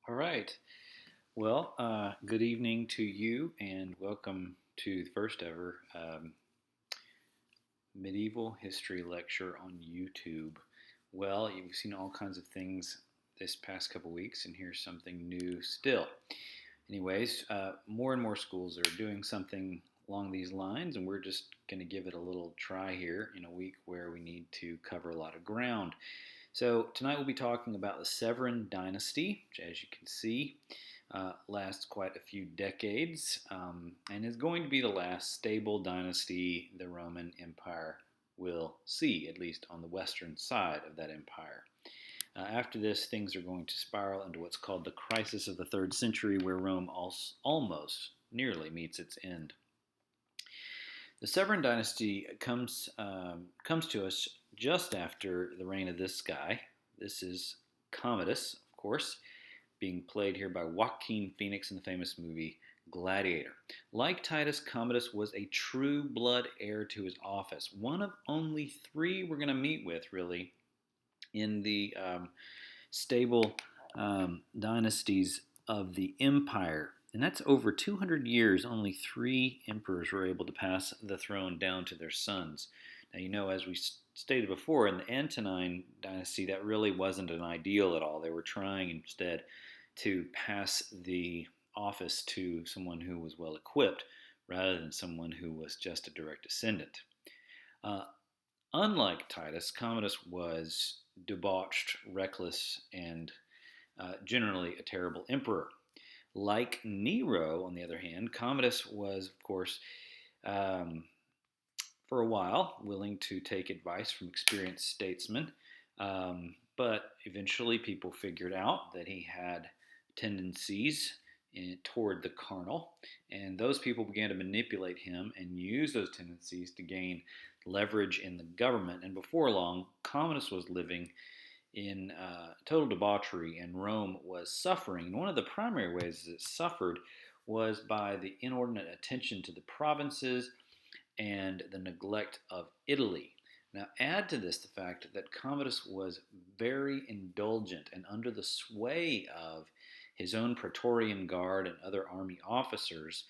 All right. Well, good evening to you, and welcome to the first ever medieval history lecture on YouTube. Well, you've seen all kinds of things this past couple weeks, and here's something new still. Anyways, more and more schools are doing something along these lines, and we're just going to give it a little try here in a week where we need to cover a lot of ground. So, tonight we'll be talking about the Severan Dynasty, which, as you can see, lasts quite a few decades and is going to be the last stable dynasty the Roman Empire will see, at least on the western side of that empire. After this, things are going to spiral into what's called the crisis of the third century, where Rome almost nearly meets its end. The Severan dynasty comes to us just after the reign of this guy. This is Commodus, of course, being played here by Joaquin Phoenix in the famous movie Gladiator. Like Titus, Commodus was a true blood heir to his office, one of only three we're going to meet with, really, in the stable dynasties of the empire. And that's over 200 years, only three emperors were able to pass the throne down to their sons. Now, you know, as we stated before, in the Antonine dynasty, that really wasn't an ideal at all. They were trying instead to pass the office to someone who was well equipped rather than someone who was just a direct descendant. Uh, Unlike Titus, Commodus was debauched, reckless, and generally a terrible emperor. Like Nero, on the other hand, Commodus was, of course, um, for a while willing to take advice from experienced statesmen, but eventually people figured out that he had tendencies toward the carnal, and those people began to manipulate him and use those tendencies to gain leverage in the government. And before long, Commodus was living in total debauchery, and Rome was suffering. And one of the primary ways it suffered was by the inordinate attention to the provinces and the neglect of Italy. Now, add to this the fact that Commodus was very indulgent and under the sway of his own Praetorian Guard and other army officers.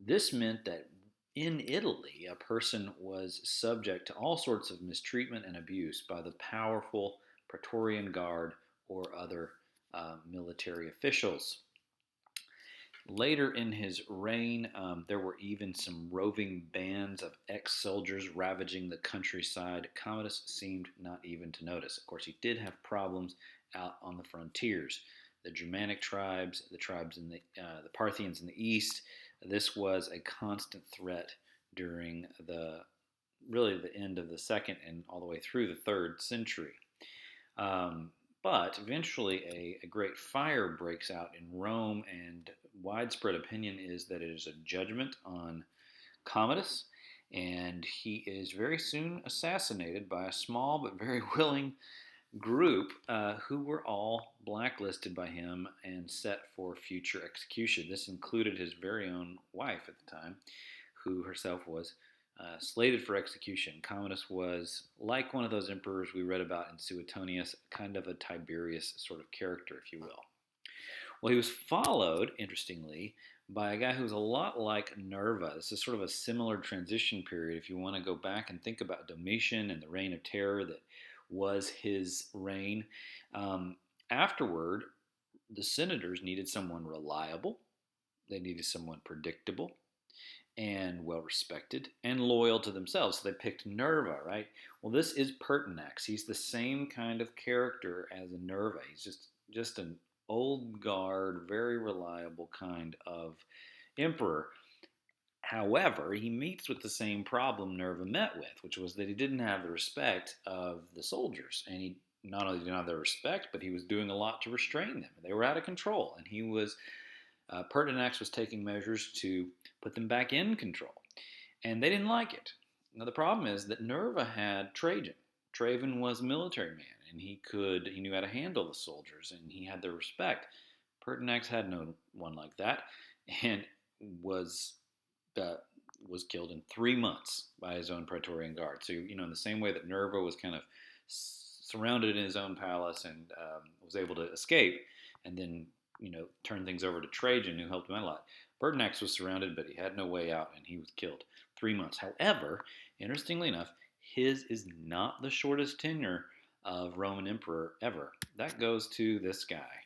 This meant that in Italy, a person was subject to all sorts of mistreatment and abuse by the powerful Praetorian Guard or other military officials. Later in his reign, there were even some roving bands of ex-soldiers ravaging the countryside. Commodus seemed not even to notice. Of course, he did have problems out on the frontiers. The Germanic tribes, the tribes in the Parthians in the east. This was a constant threat during the end of the second and all the way through the third century. But eventually, a great fire breaks out in Rome, and widespread opinion is that it is a judgment on Commodus, and he is very soon assassinated by a small but very willing group who were all blacklisted by him and set for future execution. This included his very own wife at the time, who herself was slated for execution. Commodus was like one of those emperors we read about in Suetonius, kind of a Tiberius sort of character, if you will. Well, he was followed, interestingly, by a guy who was a lot like Nerva. This is sort of a similar transition period if you want to go back and think about Domitian and the reign of terror that was his reign. Afterward, the senators needed someone reliable, they needed someone predictable, and well respected and loyal to themselves. So they picked Nerva, right? Well, this is Pertinax. He's the same kind of character as Nerva. He's just an old guard, very reliable kind of emperor. However, he meets with the same problem Nerva met with, which was that he didn't have the respect of the soldiers. And he not only didn't have their respect, but he was doing a lot to restrain them. They were out of control, and Pertinax was taking measures to put them back in control. And they didn't like it. Now, the problem is that Nerva had Trajan. Trajan was a military man, and he knew how to handle the soldiers, and he had their respect. Pertinax had no one like that, and was killed in 3 months by his own Praetorian Guard. So, in the same way that Nerva was kind of surrounded in his own palace and was able to escape, and then turned things over to Trajan, who helped him out a lot. Pertinax was surrounded, but he had no way out, and he was killed. 3 months. However, interestingly enough, his is not the shortest tenure of Roman emperor ever. That goes to this guy,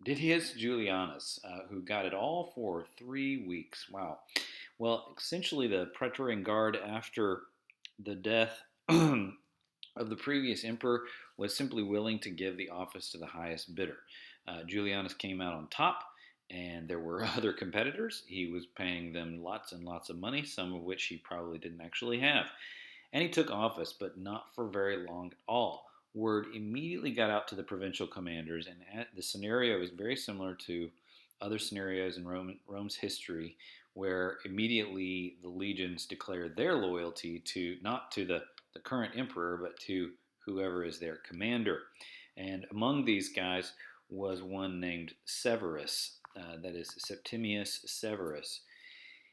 Didius Julianus, who got it all for 3 weeks. Wow. Well, essentially, the Praetorian Guard, after the death of the previous emperor, was simply willing to give the office to the highest bidder. Julianus came out on top, and there were other competitors. He was paying them lots and lots of money, some of which he probably didn't actually have. And he took office, but not for very long at all. Word immediately got out to the provincial commanders, and the scenario is very similar to other scenarios in Rome's history, where immediately the legions declare their loyalty to not to the current emperor, but to whoever is their commander. And among these guys was one named Severus, that is Septimius Severus.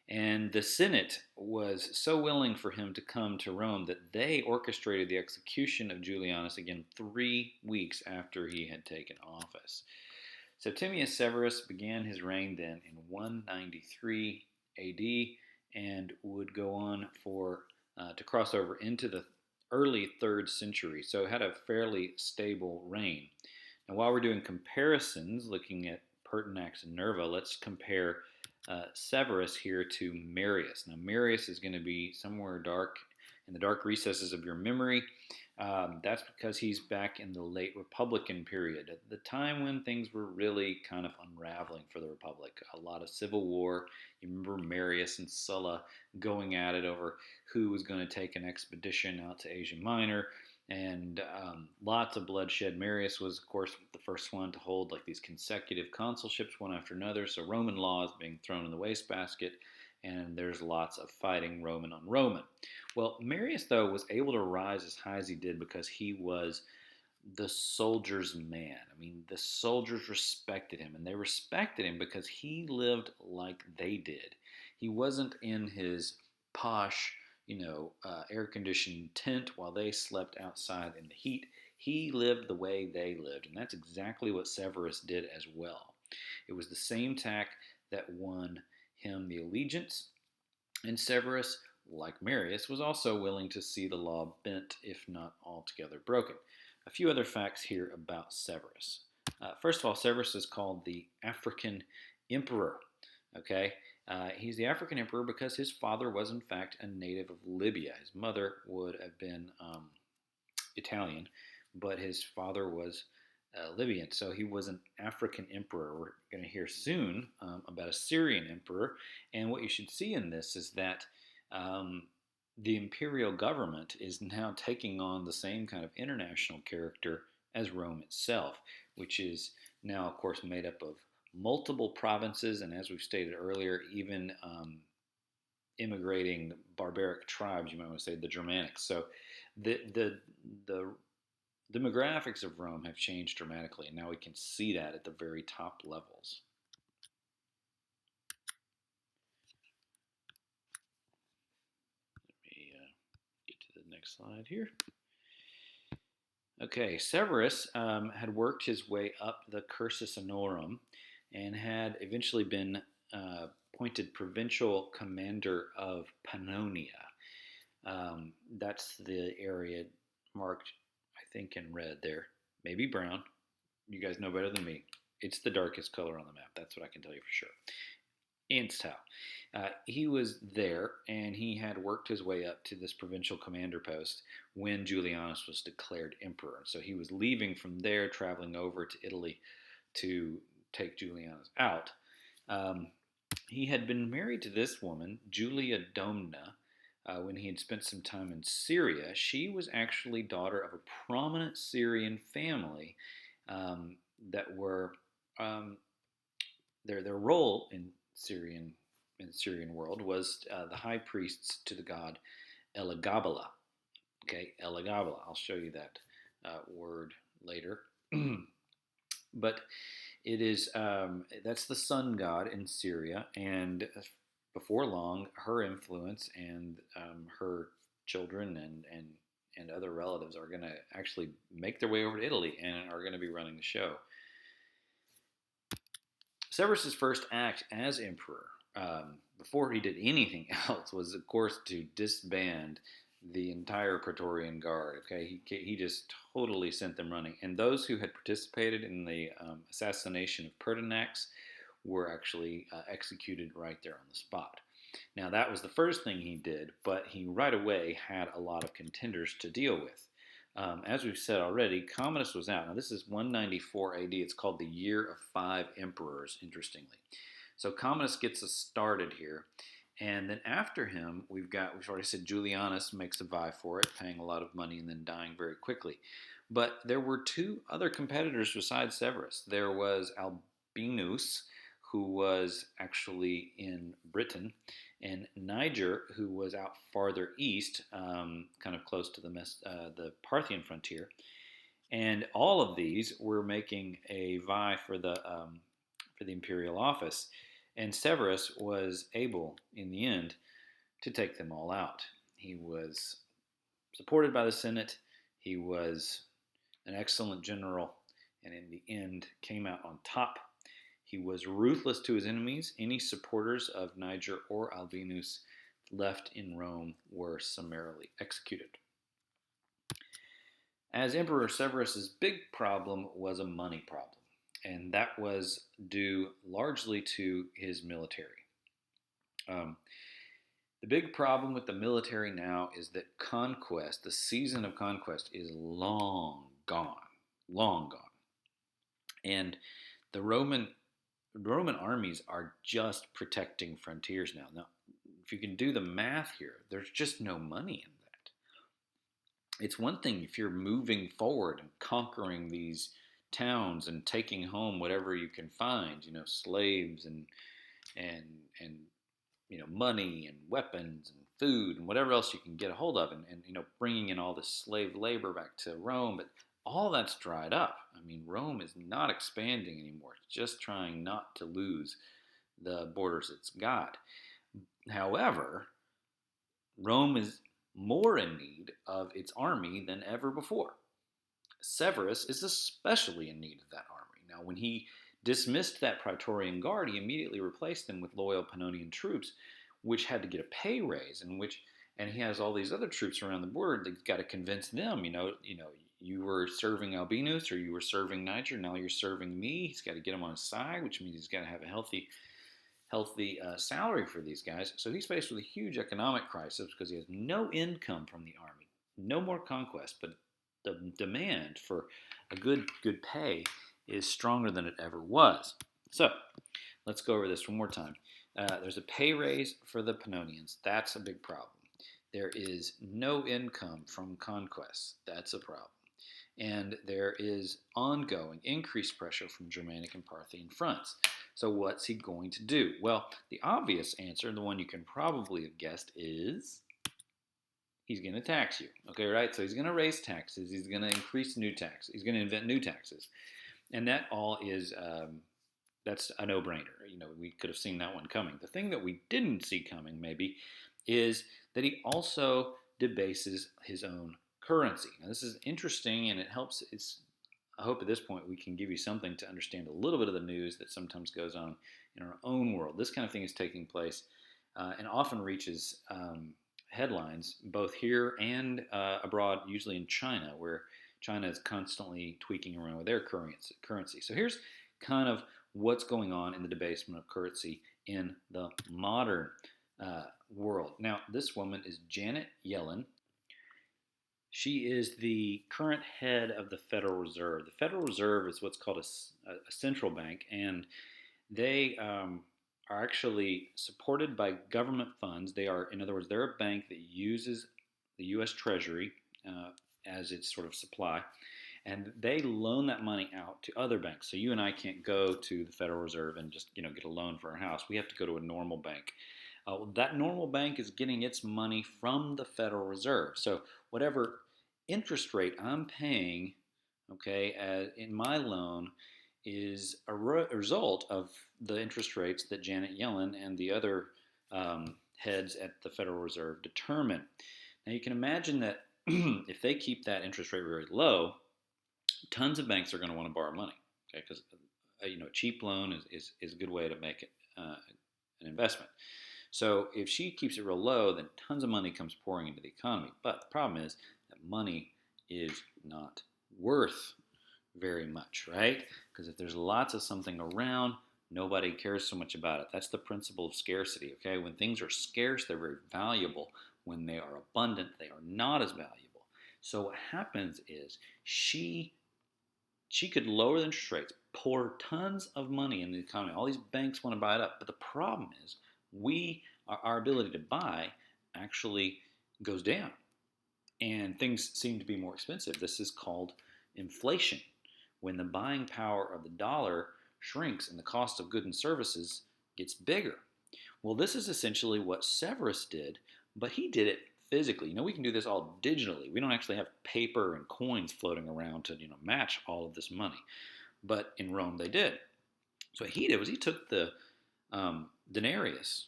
And the Senate was so willing for him to come to Rome that they orchestrated the execution of Julianus again 3 weeks after he had taken office. Septimius Severus began his reign then in 193 AD and would go on to cross over into the early 3rd century, so had a fairly stable reign. Now, while we're doing comparisons, looking at Pertinax and Nerva, let's compare Severus here to Marius. Now, Marius is going to be somewhere dark in the dark recesses of your memory. That's because he's back in the late Republican period, at the time when things were really kind of unraveling for the Republic. A lot of civil war. You remember Marius and Sulla going at it over who was going to take an expedition out to Asia Minor, and lots of bloodshed. Marius was, of course, the first one to hold like these consecutive consulships, one after another. So Roman law is being thrown in the wastebasket, and there's lots of fighting Roman on Roman. Well, Marius, though, was able to rise as high as he did because he was the soldier's man. I mean, the soldiers respected him, and they respected him because he lived like they did. He wasn't in his posh, air-conditioned tent while they slept outside in the heat. He lived the way they lived, and that's exactly what Severus did as well. It was the same tack that won him the allegiance, and Severus, like Marius, was also willing to see the law bent, if not altogether broken. A few other facts here about Severus. First of all, Severus is called the African Emperor. Okay, he's the African Emperor because his father was, in fact, a native of Libya. His mother would have been Italian, but his father was Libyan. So he was an African emperor. We're going to hear soon about a Syrian emperor. And what you should see in this is that the imperial government is now taking on the same kind of international character as Rome itself, which is now, of course, made up of multiple provinces, and as we've stated earlier, even immigrating barbaric tribes, you might want to say the Germanics. So the demographics of Rome have changed dramatically, and now we can see that at the very top levels. Let me get to the next slide here. Okay, Severus had worked his way up the Cursus Honorum and had eventually been appointed provincial commander of Pannonia. That's the area marked, I think, in red there. Maybe brown. You guys know better than me. It's the darkest color on the map. That's what I can tell you for sure. Instau. He was there, and he had worked his way up to this provincial commander post when Julianus was declared emperor. So he was leaving from there, traveling over to Italy to take Julianus out. He had been married to this woman, Julia Domna, when he had spent some time in Syria. She was actually daughter of a prominent Syrian family that were their role in the Syrian world was the high priests to the god Elagabala. Okay, Elagabala. I'll show you that word later. But it is that's the sun god in Syria, and before long, her influence and her children and other relatives are going to actually make their way over to Italy and are going to be running the show. Severus's first act as emperor, before he did anything else, was of course to disband the entire Praetorian Guard. Okay, he just totally sent them running, and those who had participated in the assassination of Pertinax were actually executed right there on the spot. Now that was the first thing he did, but he right away had a lot of contenders to deal with. As we've said already, Commodus was out. Now, this is 194 AD. It's called the Year of Five Emperors, interestingly. So Commodus gets us started here. And then after him, we've already said Julianus makes a vie for it, paying a lot of money and then dying very quickly. But there were two other competitors besides Severus. There was Albinus, who was actually in Britain, and Niger, who was out farther east, kind of close to the Parthian frontier. And all of these were making a vie for the imperial office. And Severus was able, in the end, to take them all out. He was supported by the Senate. He was an excellent general, and in the end came out on top. He was ruthless to his enemies. Any supporters of Niger or Albinus left in Rome were summarily executed. As Emperor, Severus's big problem was a money problem, and that was due largely to his military. The big problem with the military now is that conquest, the season of conquest, is long gone. Long gone. And the Roman armies are just protecting frontiers now. Now, if you can do the math here, there's just no money in that. It's one thing if you're moving forward and conquering these towns and taking home whatever you can find, slaves and money and weapons and food and whatever else you can get a hold of, and bringing in all the slave labor back to Rome, but all that's dried up. I mean, Rome is not expanding anymore. It's just trying not to lose the borders it's got. However, Rome is more in need of its army than ever before. Severus is especially in need of that army. Now, when he dismissed that Praetorian Guard, he immediately replaced them with loyal Pannonian troops, which had to get a pay raise, and he has all these other troops around the border. They've got to convince them, you were serving Albinus or you were serving Niger, now you're serving me. He's got to get them on his side, which means he's got to have a healthy salary for these guys. So he's faced with a huge economic crisis because he has no income from the army, no more conquest, but the demand for a good pay is stronger than it ever was. So let's go over this one more time. There's a pay raise for the Pannonians. That's a big problem. There is no income from conquests. That's a problem. And there is ongoing increased pressure from Germanic and Parthian fronts. So what's he going to do? Well, the obvious answer, the one you can probably have guessed, is he's going to tax you. Okay, right? So he's going to raise taxes. He's going to increase new taxes. He's going to invent new taxes. And that all is, that's a no-brainer. We could have seen that one coming. The thing that we didn't see coming, maybe, is that he also debases his own currency. Now, this is interesting, and it helps. I hope at this point we can give you something to understand a little bit of the news that sometimes goes on in our own world. This kind of thing is taking place and often reaches headlines both here and abroad, usually in China, where China is constantly tweaking around with their currency. So here's kind of what's going on in the debasement of currency in the modern world. Now, this woman is Janet Yellen. She is the current head of the Federal Reserve. The Federal Reserve is what's called a central bank, and they are actually supported by government funds. In other words, they're a bank that uses the U.S. Treasury as its sort of supply, and they loan that money out to other banks. So you and I can't go to the Federal Reserve and just get a loan for our house. We have to go to a normal bank. That normal bank is getting its money from the Federal Reserve. So whatever interest rate I'm paying, in my loan is a result of the interest rates that Janet Yellen and the other heads at the Federal Reserve determine. Now you can imagine that if they keep that interest rate very low, tons of banks are going to want to borrow money, because a cheap loan is a good way to make it an investment. So if she keeps it real low, then tons of money comes pouring into the economy. But the problem is that money is not worth very much, right? Because if there's lots of something around, nobody cares so much about it. That's the principle of scarcity, okay? When things are scarce, they're very valuable. When they are abundant, they are not as valuable. So what happens is she could lower the interest rates, pour tons of money in the economy. All these banks want to buy it up. But the problem is our ability to buy actually goes down. And things seem to be more expensive. This is called inflation. When the buying power of the dollar shrinks and the cost of goods and services gets bigger. Well, this is essentially what Severus did, but he did it physically. We can do this all digitally. We don't actually have paper and coins floating around to match all of this money. But in Rome, they did. So what he did was he took the denarius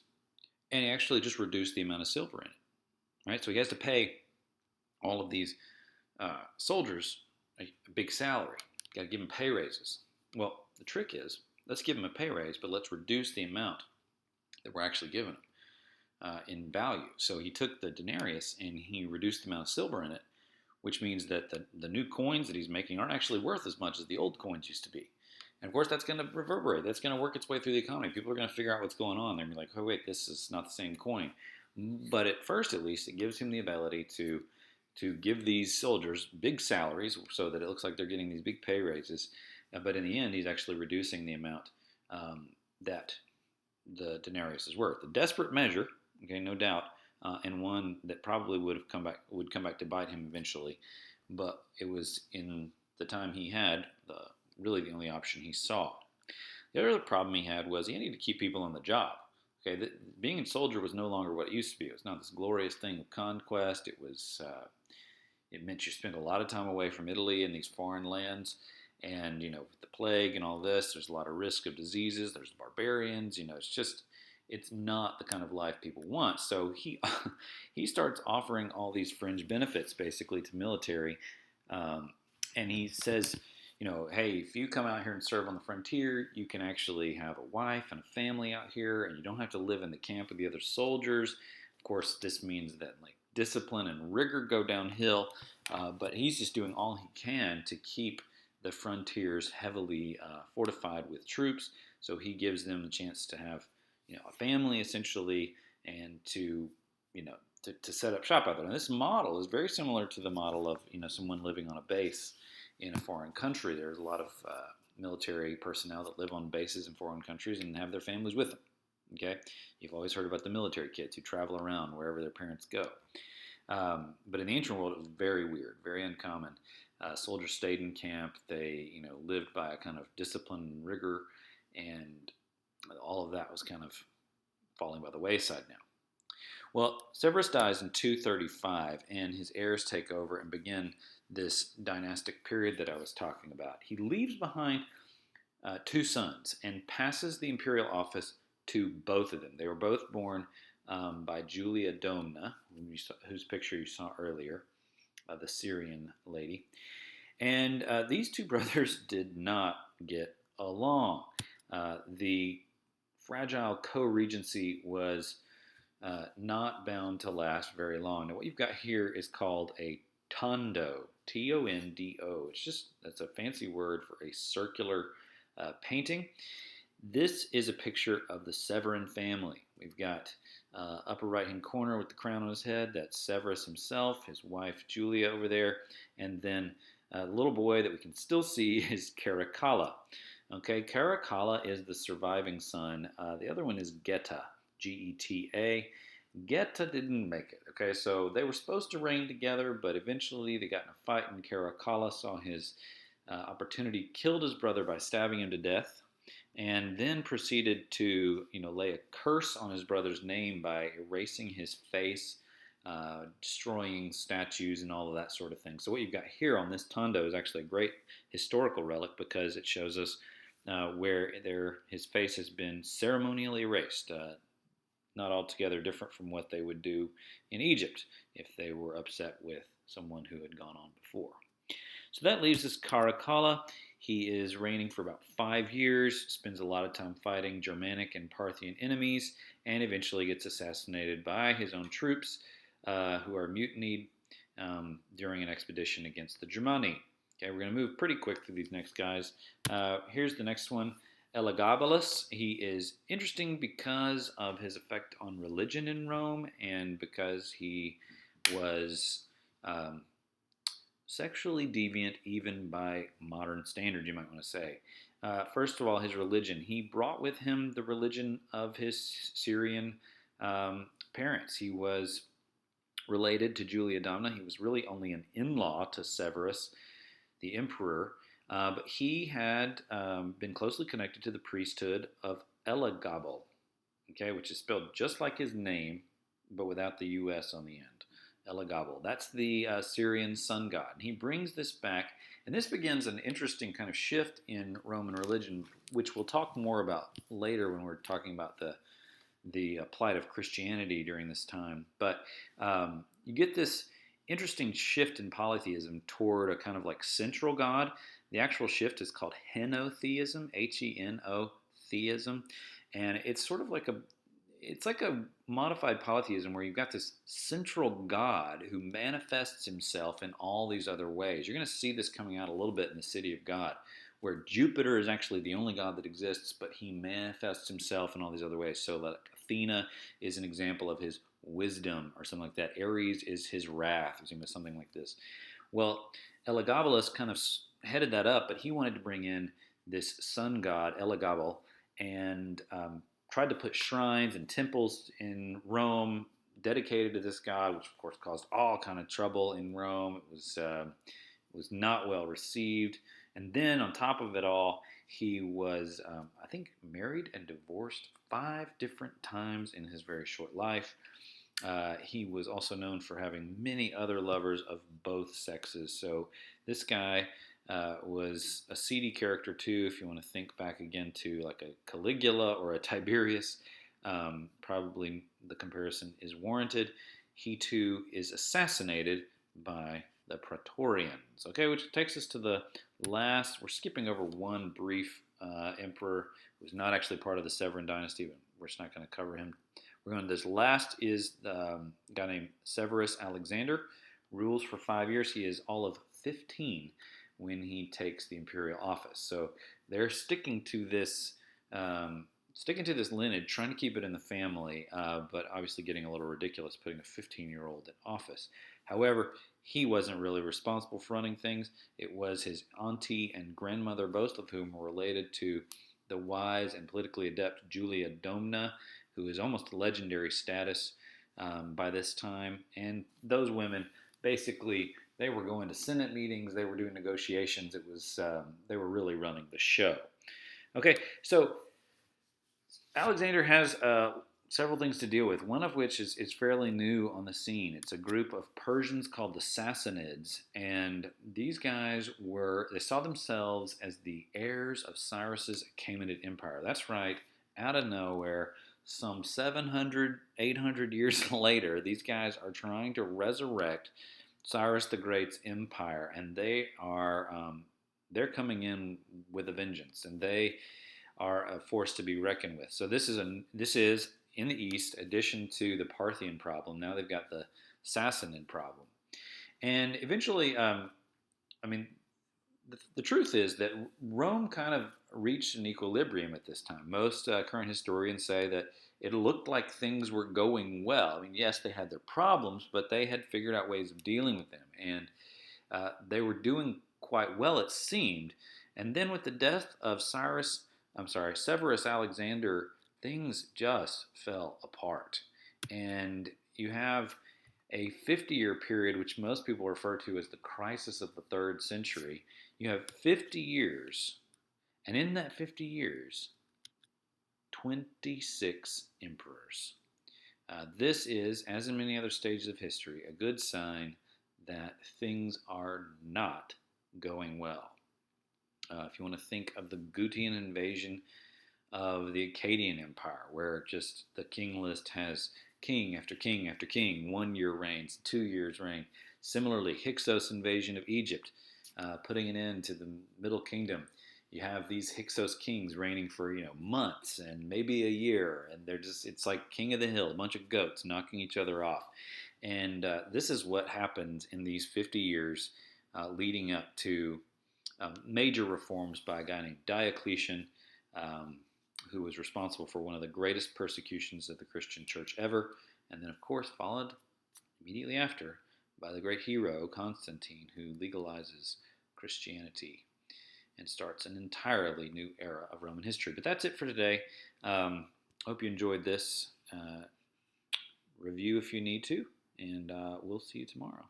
and he actually just reduced the amount of silver in it. Right? So he has to pay all of these soldiers a big salary. Got to give them pay raises. Well, the trick is, let's give them a pay raise, but let's reduce the amount that we're actually giving them in value. So he took the denarius and he reduced the amount of silver in it, which means that the new coins that he's making aren't actually worth as much as the old coins used to be. And of course, that's going to reverberate. That's going to work its way through the economy. People are going to figure out what's going on. They're going to be like, oh, wait, this is not the same coin. But at first, at least, it gives him the ability to give these soldiers big salaries so that it looks like they're getting these big pay raises. But in the end, he's actually reducing the amount that the denarius is worth. A desperate measure, okay, no doubt, and one that probably would come back to bite him eventually. But it was in the time he had really the only option he saw. The other problem he had was he needed to keep people on the job. Okay, being a soldier was no longer what it used to be. It was not this glorious thing of conquest. It meant you spent a lot of time away from Italy and these foreign lands. And, with the plague and all this, there's a lot of risk of diseases. There's barbarians. It's not the kind of life people want. So he starts offering all these fringe benefits, basically, to military. And he says, hey, if you come out here and serve on the frontier, you can actually have a wife and a family out here, and you don't have to live in the camp with the other soldiers. Of course, this means that, discipline and rigor go downhill. But he's just doing all he can to keep the frontiers heavily fortified with troops, so he gives them the chance to have, a family essentially, and to set up shop out there. And this model is very similar to the model of someone living on a base in a foreign country. There's a lot of military personnel that live on bases in foreign countries and have their families with them. Okay, you've always heard about the military kids who travel around wherever their parents go. But in the ancient world, it was very weird, very uncommon. Soldiers stayed in camp. They, lived by a kind of discipline and rigor, and all of that was kind of falling by the wayside now. Well, Severus dies in 235, and his heirs take over and begin this dynastic period that I was talking about. He leaves behind two sons and passes the imperial office to both of them. They were both born by Julia Domna, whose picture you saw earlier, the Syrian lady. And these two brothers did not get along. The fragile co-regency was not bound to last very long. Now, what you've got here is called a tondo, Tondo. That's a fancy word for a circular painting. This is a picture of the Severan family. We've got upper right-hand corner with the crown on his head. That's Severus himself, his wife Julia over there, and then a little boy that we can still see is Caracalla. Okay, Caracalla is the surviving son. The other one is Geta, Geta. Geta didn't make it. Okay, so they were supposed to reign together, but eventually they got in a fight, and Caracalla saw his opportunity, killed his brother by stabbing him to death, and then proceeded to, lay a curse on his brother's name by erasing his face, destroying statues, and all of that sort of thing. So what you've got here on this tondo is actually a great historical relic because it shows us where his face has been ceremonially erased. Not altogether different from what they would do in Egypt if they were upset with someone who had gone on before. So that leaves us Caracalla. He is reigning for about 5 years, spends a lot of time fighting Germanic and Parthian enemies, and eventually gets assassinated by his own troops who are mutinied during an expedition against the Germani. Okay, we're going to move pretty quick through these next guys. Here's the next one. Elagabalus. He is interesting because of his effect on religion in Rome and because he was sexually deviant even by modern standards, you might want to say. First of all, his religion. He brought with him the religion of his Syrian parents. He was related to Julia Domna. He was really only an in-law to Severus, the emperor, but he had been closely connected to the priesthood of Elagabal, okay, which is spelled just like his name, but without the U.S. on the end. Elagabal. That's the Syrian sun god. And he brings this back, and this begins an interesting kind of shift in Roman religion, which we'll talk more about later when we're talking about the plight of Christianity during this time. But you get this interesting shift in polytheism toward a kind of like central god. The actual shift is called henotheism, H-E-N-O theism, and it's sort of like a modified polytheism where you've got this central god who manifests himself in all these other ways. You're going to see this coming out a little bit in the City of God, where Jupiter is actually the only god that exists, but he manifests himself in all these other ways. So like Athena is an example of his wisdom or something like that. Ares is his wrath, or something like this. Well, Elagabalus kind of headed that up, but he wanted to bring in this sun god, Elagabal, and tried to put shrines and temples in Rome dedicated to this god, which of course caused all kind of trouble in Rome. It was not well received. And then on top of it all, he was, I think, married and divorced 5 different times in his very short life. He was also known for having many other lovers of both sexes. So this guy was a seedy character too, if you want to think back again to like a Caligula or a Tiberius. Probably the comparison is warranted. He too is assassinated by the Praetorians. Okay, which takes us to the last. We're skipping over one brief emperor who was not actually part of the Severan dynasty, but we're just not going to cover him. We're going to this last is a guy named Severus Alexander, rules for 5 years. He is all of 15 when he takes the imperial office. So they're sticking to this lineage, trying to keep it in the family, but obviously getting a little ridiculous putting a 15-year-old in office. However, he wasn't really responsible for running things. It was his auntie and grandmother, both of whom were related to the wise and politically adept Julia Domna, who is almost a legendary status by this time. And those women, basically, they were going to Senate meetings, they were doing negotiations. It was they were really running the show. Okay, so Alexander has several things to deal with, one of which is fairly new on the scene. It's a group of Persians called the Sassanids, and these guys they saw themselves as the heirs of Cyrus's Achaemenid Empire. That's right, out of nowhere, some 700, 800 years later, these guys are trying to resurrect Cyrus the Great's empire, and they're coming in with a vengeance, and they are a force to be reckoned with. So this is in the East, addition to the Parthian problem. Now they've got the Sassanid problem, and eventually, the truth is that Rome kind of reached an equilibrium at this time. Most current historians say that it looked like things were going well. I mean, yes, they had their problems, but they had figured out ways of dealing with them, and they were doing quite well, it seemed. And then with the death of Severus Alexander, things just fell apart. And you have a 50-year period, which most people refer to as the crisis of the 3rd century. You have 50 years, and in that 50 years, 26 emperors. This is, as in many other stages of history, a good sign that things are not going well. If you want to think of the Gutian invasion of the Akkadian Empire, where just the king list has king after king after king, 1 year reigns, 2 years reign. Similarly, Hyksos invasion of Egypt, putting an end to the Middle Kingdom. You have these Hyksos kings reigning for months and maybe a year, and it's like king of the hill, a bunch of goats knocking each other off. And this is what happened in these 50 years leading up to major reforms by a guy named Diocletian, um, who was responsible for one of the greatest persecutions of the Christian church ever, and then, of course, followed immediately after by the great hero Constantine, who legalizes Christianity and starts an entirely new era of Roman history. But that's it for today. Hope you enjoyed this. Review if you need to, and we'll see you tomorrow.